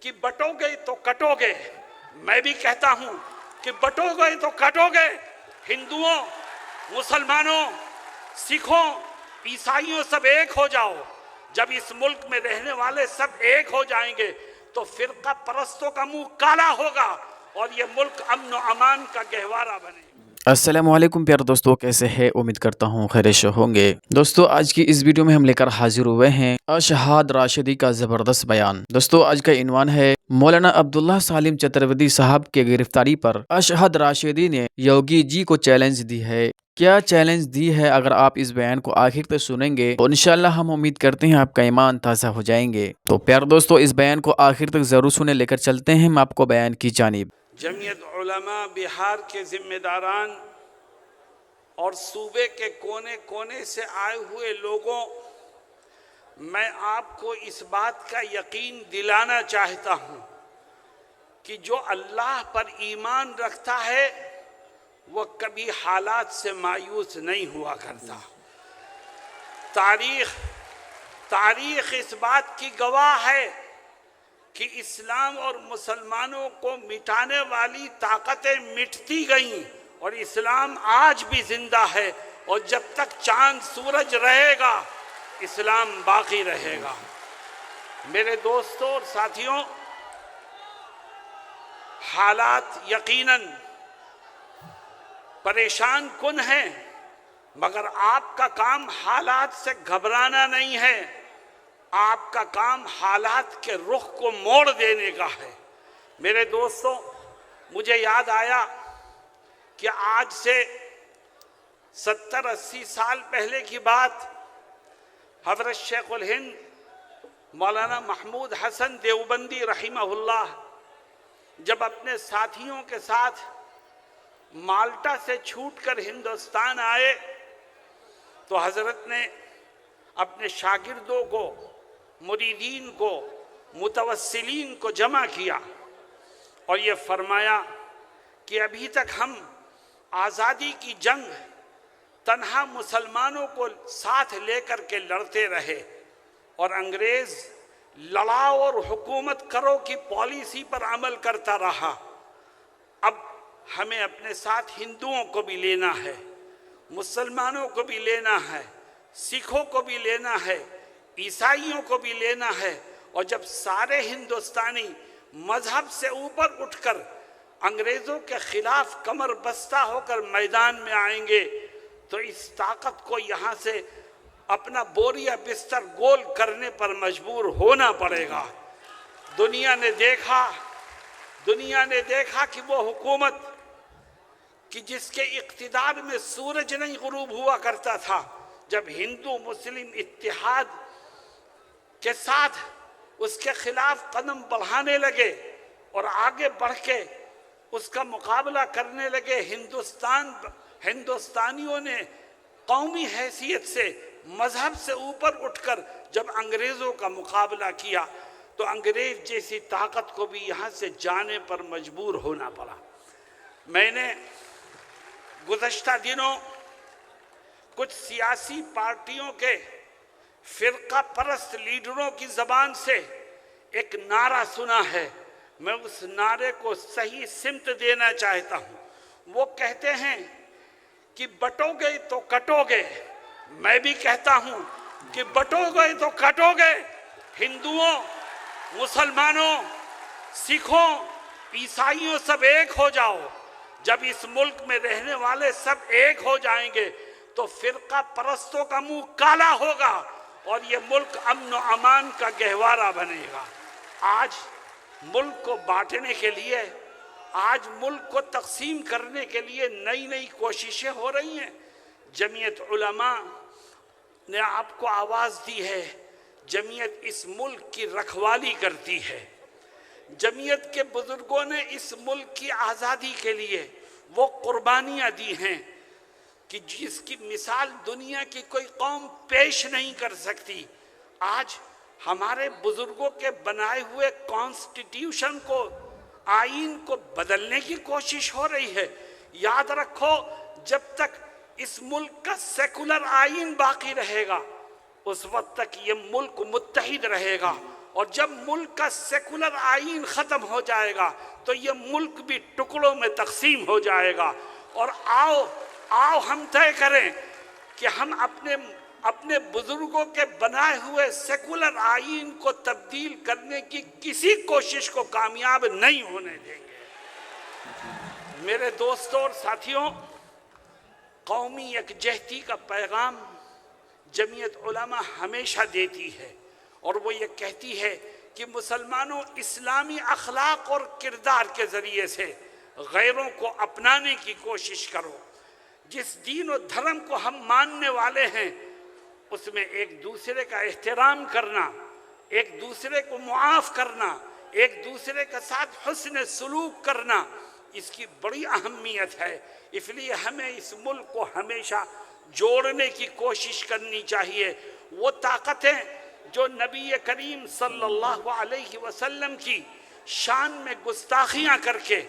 کہ بٹوگے تو کٹوگے، میں بھی کہتا ہوں کہ بٹوگے تو کٹوگے، ہندوؤں، مسلمانوں، سکھوں، عیسائیوں سب ایک ہو جاؤ۔ جب اس ملک میں رہنے والے سب ایک ہو جائیں گے تو فرقہ پرستوں کا منہ کالا ہوگا اور یہ ملک امن و امان کا گہوارہ بنے گا۔ السلام علیکم پیارے دوستو، کیسے ہیں؟ امید کرتا ہوں خیریت ہوں گے۔ دوستو آج کی اس ویڈیو میں ہم لے کر حاضر ہوئے ہیں اشہاد راشدی کا زبردست بیان۔ دوستو آج کا عنوان ہے مولانا عبداللہ سالم چترویدی صاحب کے گرفتاری پر اشہاد راشدی نے یوگی جی کو چیلنج دی ہے۔ کیا چیلنج دی ہے؟ اگر آپ اس بیان کو آخر تک سنیں گے تو انشاءاللہ ہم امید کرتے ہیں آپ کا ایمان تازہ ہو جائیں گے۔ تو پیارے دوستو اس بیان کو آخر تک ضرور سنیں، لے کر چلتے ہیں ہم آپ کو بیان کی جانب۔ جمعیت علماء بہار کے ذمہ داران اور صوبے کے کونے کونے سے آئے ہوئے لوگوں، میں آپ کو اس بات کا یقین دلانا چاہتا ہوں کہ جو اللہ پر ایمان رکھتا ہے وہ کبھی حالات سے مایوس نہیں ہوا کرتا۔ تاریخ اس بات کی گواہ ہے کہ اسلام اور مسلمانوں کو مٹانے والی طاقتیں مٹتی گئیں اور اسلام آج بھی زندہ ہے، اور جب تک چاند سورج رہے گا اسلام باقی رہے گا۔ میرے دوستوں اور ساتھیوں، حالات یقیناً پریشان کن ہیں، مگر آپ کا کام حالات سے گھبرانا نہیں ہے، آپ کا کام حالات کے رخ کو موڑ دینے کا ہے۔ میرے دوستو، مجھے یاد آیا کہ آج سے 70-80 سال پہلے کی بات، حضرت شیخ الہند مولانا محمود حسن دیوبندی رحمہ اللہ جب اپنے ساتھیوں کے ساتھ مالٹا سے چھوٹ کر ہندوستان آئے تو حضرت نے اپنے شاگردوں کو، مریدین کو، متوسلین کو جمع کیا اور یہ فرمایا کہ ابھی تک ہم آزادی کی جنگ تنہا مسلمانوں کو ساتھ لے کر کے لڑتے رہے اور انگریز لڑاؤ اور حکومت کرو کی پالیسی پر عمل کرتا رہا۔ اب ہمیں اپنے ساتھ ہندوؤں کو بھی لینا ہے، مسلمانوں کو بھی لینا ہے، سکھوں کو بھی لینا ہے، عیسائیوں کو بھی لینا ہے، اور جب سارے ہندوستانی مذہب سے اوپر اٹھ کر انگریزوں کے خلاف کمر بستہ ہو کر میدان میں آئیں گے تو اس طاقت کو یہاں سے اپنا بوریا بستر گول کرنے پر مجبور ہونا پڑے گا۔ دنیا نے دیکھا کہ وہ حکومت کہ جس کے اقتدار میں سورج نہیں غروب ہوا کرتا تھا، جب ہندو مسلم اتحاد کے ساتھ اس کے خلاف قدم بڑھانے لگے اور آگے بڑھ کے اس کا مقابلہ کرنے لگے، ہندوستانیوں نے قومی حیثیت سے مذہب سے اوپر اٹھ کر جب انگریزوں کا مقابلہ کیا تو انگریز جیسی طاقت کو بھی یہاں سے جانے پر مجبور ہونا پڑا۔ میں نے گزشتہ دنوں کچھ سیاسی پارٹیوں کے فرقہ پرست لیڈروں کی زبان سے ایک نعرہ سنا ہے، میں اس نعرے کو صحیح سمت دینا چاہتا ہوں۔ وہ کہتے ہیں کہ بٹوگے تو کٹوگے، میں بھی کہتا ہوں کہ بٹوگے تو کٹوگے، ہندوؤں، مسلمانوں، سکھوں، عیسائیوں سب ایک ہو جاؤ۔ جب اس ملک میں رہنے والے سب ایک ہو جائیں گے تو فرقہ پرستوں کا منہ کالا ہوگا اور یہ ملک امن و امان کا گہوارہ بنے گا۔ آج ملک کو بانٹنے کے لیے، آج ملک کو تقسیم کرنے کے لیے نئی کوششیں ہو رہی ہیں۔ جمعیت علماء نے آپ کو آواز دی ہے، جمعیت اس ملک کی رکھوالی کرتی ہے۔ جمعیت کے بزرگوں نے اس ملک کی آزادی کے لیے وہ قربانیاں دی ہیں کہ جس کی مثال دنیا کی کوئی قوم پیش نہیں کر سکتی۔ آج ہمارے بزرگوں کے بنائے ہوئے کانسٹیٹیوشن کو، آئین کو بدلنے کی کوشش ہو رہی ہے۔ یاد رکھو، جب تک اس ملک کا سیکولر آئین باقی رہے گا اس وقت تک یہ ملک متحد رہے گا، اور جب ملک کا سیکولر آئین ختم ہو جائے گا تو یہ ملک بھی ٹکڑوں میں تقسیم ہو جائے گا۔ اور آؤ ہم طے کریں کہ ہم اپنے بزرگوں کے بنائے ہوئے سیکولر آئین کو تبدیل کرنے کی کسی کوشش کو کامیاب نہیں ہونے دیں گے۔ میرے دوستوں اور ساتھیوں، قومی یکجہتی کا پیغام جمعیت علماء ہمیشہ دیتی ہے، اور وہ یہ کہتی ہے کہ مسلمانوں اسلامی اخلاق اور کردار کے ذریعے سے غیروں کو اپنانے کی کوشش کرو۔ جس دین و دھرم کو ہم ماننے والے ہیں اس میں ایک دوسرے کا احترام کرنا، ایک دوسرے کو معاف کرنا، ایک دوسرے کے ساتھ حسن سلوک کرنا، اس کی بڑی اہمیت ہے۔ اس لیے ہمیں اس ملک کو ہمیشہ جوڑنے کی کوشش کرنی چاہیے۔ وہ طاقتیں جو نبی کریم صلی اللہ علیہ وسلم کی شان میں گستاخیاں کر کے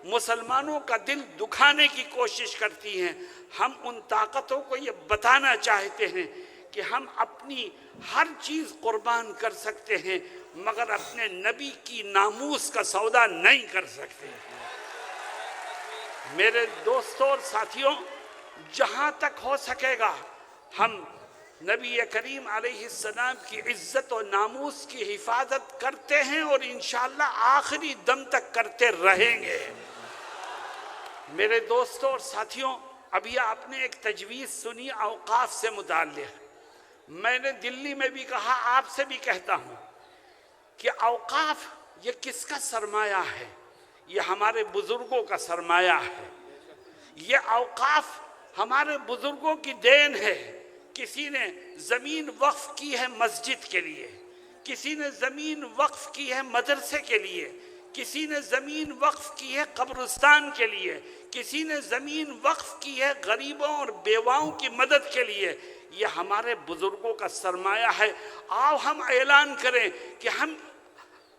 مسلمانوں کا دل دکھانے کی کوشش کرتی ہیں، ہم ان طاقتوں کو یہ بتانا چاہتے ہیں کہ ہم اپنی ہر چیز قربان کر سکتے ہیں مگر اپنے نبی کی ناموس کا سودا نہیں کر سکتے۔ میرے دوستوں اور ساتھیوں، جہاں تک ہو سکے گا ہم نبی کریم علیہ السلام کی عزت و ناموس کی حفاظت کرتے ہیں اور انشاءاللہ آخری دم تک کرتے رہیں گے۔ میرے دوستوں اور ساتھیوں، ابھی آپ نے ایک تجویز سنی اوقاف سے متعلق۔ میں نے دلی میں بھی کہا، آپ سے بھی کہتا ہوں کہ اوقاف یہ کس کا سرمایہ ہے؟ یہ ہمارے بزرگوں کا سرمایہ ہے۔ یہ اوقاف ہمارے بزرگوں کی دین ہے۔ کسی نے زمین وقف کی ہے مسجد کے لیے، کسی نے زمین وقف کی ہے مدرسے کے لیے، کسی نے زمین وقف کی ہے قبرستان کے لیے، کسی نے زمین وقف کی ہے غریبوں اور بیواؤں کی مدد کے لیے۔ یہ ہمارے بزرگوں کا سرمایہ ہے۔ آؤ ہم اعلان کریں کہ ہم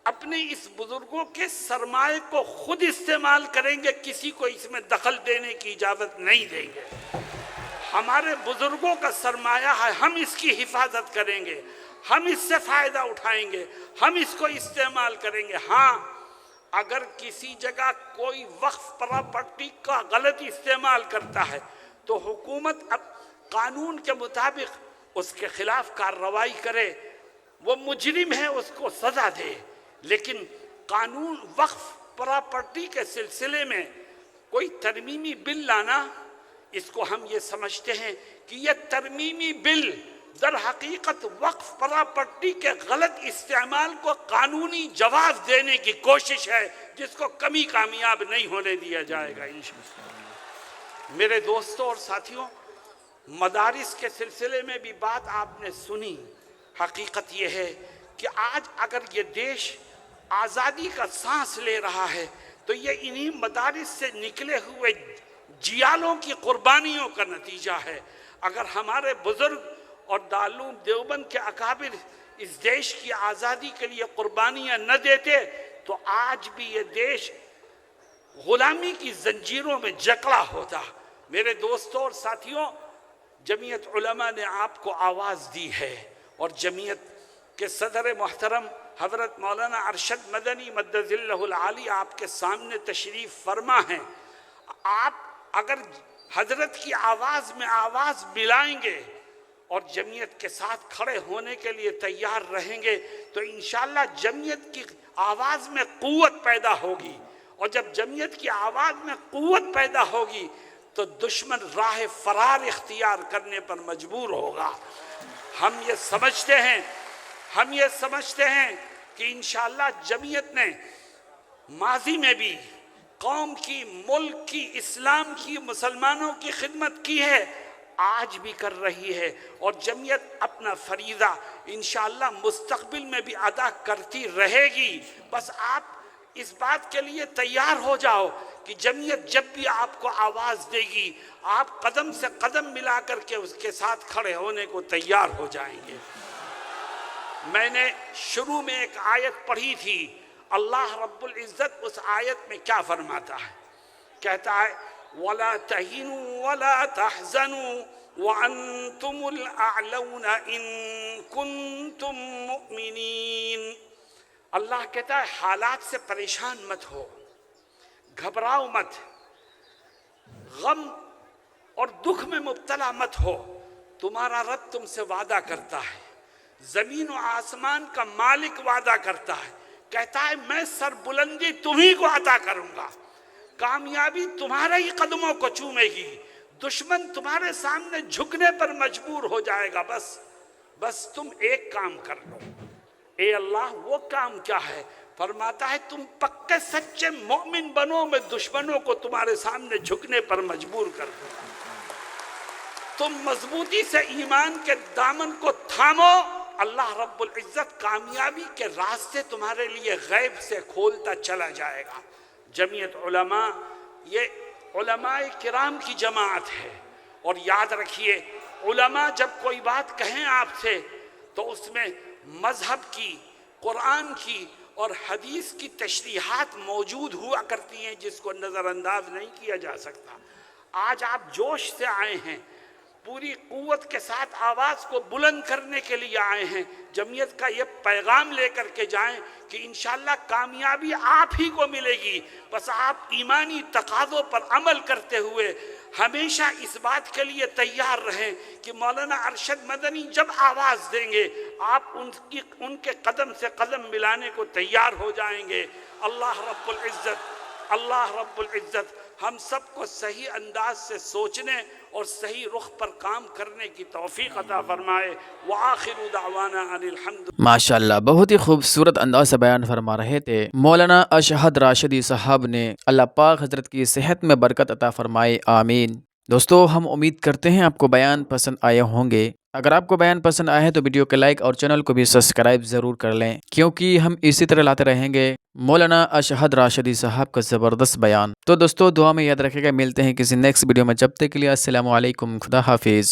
اپنے اس بزرگوں کے سرمایہ کو خود استعمال کریں گے، کسی کو اس میں دخل دینے کی اجازت نہیں دیں گے۔ ہمارے بزرگوں کا سرمایہ ہے، ہم اس کی حفاظت کریں گے، ہم اس سے فائدہ اٹھائیں گے، ہم اس کو استعمال کریں گے۔ ہاں، اگر کسی جگہ کوئی وقف پراپرٹی کا غلط استعمال کرتا ہے تو حکومت اب قانون کے مطابق اس کے خلاف کارروائی کرے، وہ مجرم ہے اس کو سزا دے۔ لیکن قانون وقف پراپرٹی کے سلسلے میں کوئی ترمیمی بل لانا، اس کو ہم یہ سمجھتے ہیں کہ یہ ترمیمی بل در حقیقت وقف پراپرٹی کے غلط استعمال کو قانونی جواز دینے کی کوشش ہے، جس کو کمی کامیاب نہیں ہونے دیا جائے گا انشاءاللہ۔ میرے دوستوں اور ساتھیوں، مدارس کے سلسلے میں بھی بات آپ نے سنی۔ حقیقت یہ ہے کہ آج اگر یہ دیش آزادی کا سانس لے رہا ہے تو یہ انہی مدارس سے نکلے ہوئے جیالوں کی قربانیوں کا نتیجہ ہے۔ اگر ہمارے بزرگ اور دارالعلوم دیوبند کے اکابر اس دیش کی آزادی کے لیے قربانیاں نہ دیتے تو آج بھی یہ دیش غلامی کی زنجیروں میں جکڑا ہوتا۔ میرے دوستوں اور ساتھیوں، جمعیت علماء نے آپ کو آواز دی ہے، اور جمعیت کے صدر محترم حضرت مولانا ارشد مدنی مدد اللہ العالی آپ کے سامنے تشریف فرما ہیں۔ آپ اگر حضرت کی آواز میں آواز ملائیں گے اور جمعیت کے ساتھ کھڑے ہونے کے لیے تیار رہیں گے تو انشاءاللہ جمعیت کی آواز میں قوت پیدا ہوگی، اور جب جمعیت کی آواز میں قوت پیدا ہوگی تو دشمن راہ فرار اختیار کرنے پر مجبور ہوگا۔ ہم یہ سمجھتے ہیں کہ انشاءاللہ جمعیت نے ماضی میں بھی قوم کی، ملک کی، اسلام کی، مسلمانوں کی خدمت کی ہے، آج بھی کر رہی ہے، اور جمعیت اپنا فریضہ انشاءاللہ مستقبل میں بھی ادا کرتی رہے گی۔ بس آپ اس بات کے لیے تیار ہو جاؤ کہ جمعیت جب بھی آپ کو آواز دے گی آپ قدم سے قدم ملا کر کے اس کے ساتھ کھڑے ہونے کو تیار ہو جائیں گے۔ میں نے شروع میں ایک آیت پڑھی تھی، اللہ رب العزت اس آیت میں کیا فرماتا ہے؟ کہتا ہے وَلَا تَهِنُوا وَلَا تَحْزَنُوا وَأَنْتُمُ الْأَعْلَوْنَ إِن كُنتُم مُؤْمِنِينَ۔ اللہ کہتا ہے حالات سے پریشان مت ہو، گھبراؤ مت، غم اور دکھ میں مبتلا مت ہو، تمہارا رب تم سے وعدہ کرتا ہے، زمین و آسمان کا مالک وعدہ کرتا ہے، کہتا ہے میں سر بلندی تمہیں کو عطا کروں گا، کامیابی تمہارے ہی قدموں کو چومے گی، دشمن تمہارے سامنے جھکنے پر مجبور ہو جائے گا، بس تم ایک کام کر لو۔ اے اللہ وہ کام کیا ہے؟ فرماتا ہے تم پکے سچے مومن بنو، میں دشمنوں کو تمہارے سامنے جھکنے پر مجبور کر دوں گا۔ تم مضبوطی سے ایمان کے دامن کو تھامو، اللہ رب العزت کامیابی کے راستے تمہارے لیے غیب سے کھولتا چلا جائے گا۔ جمعیت علماء یہ علماء کرام کی جماعت ہے، اور یاد رکھیے علماء جب کوئی بات کہیں آپ سے تو اس میں مذہب کی، قرآن کی اور حدیث کی تشریحات موجود ہوا کرتی ہیں، جس کو نظر انداز نہیں کیا جا سکتا۔ آج آپ جوش سے آئے ہیں، پوری قوت کے ساتھ آواز کو بلند کرنے کے لیے آئے ہیں، جمعیت کا یہ پیغام لے کر کے جائیں کہ انشاءاللہ کامیابی آپ ہی کو ملے گی، بس آپ ایمانی تقاضوں پر عمل کرتے ہوئے ہمیشہ اس بات کے لیے تیار رہیں کہ مولانا ارشد مدنی جب آواز دیں گے آپ ان کے قدم سے قدم ملانے کو تیار ہو جائیں گے۔ اللہ رب العزت ہم سب کو صحیح انداز سے سوچنے اور صحیح رخ پر کام کرنے کی توفیق عطا فرمائے۔ وآخر دعوانا ان الحمد۔ ماشاءاللہ، بہت ہی خوبصورت انداز سے بیان فرما رہے تھے مولانا اشہد راشدی صاحب نے۔ اللہ پاک حضرت کی صحت میں برکت عطا فرمائے، آمین۔ دوستو ہم امید کرتے ہیں آپ کو بیان پسند آئے ہوں گے۔ اگر آپ کو بیان پسند آئے تو ویڈیو کو لائک اور چینل کو بھی سبسکرائب ضرور کر لیں، کیونکہ ہم اسی طرح لاتے رہیں گے مولانا اشہد راشدی صاحب کا زبردست بیان۔ تو دوستو دعا میں یاد رکھے گا، ملتے ہیں کسی نیکسٹ ویڈیو میں، جب تک کے لیے السلام علیکم، خدا حافظ۔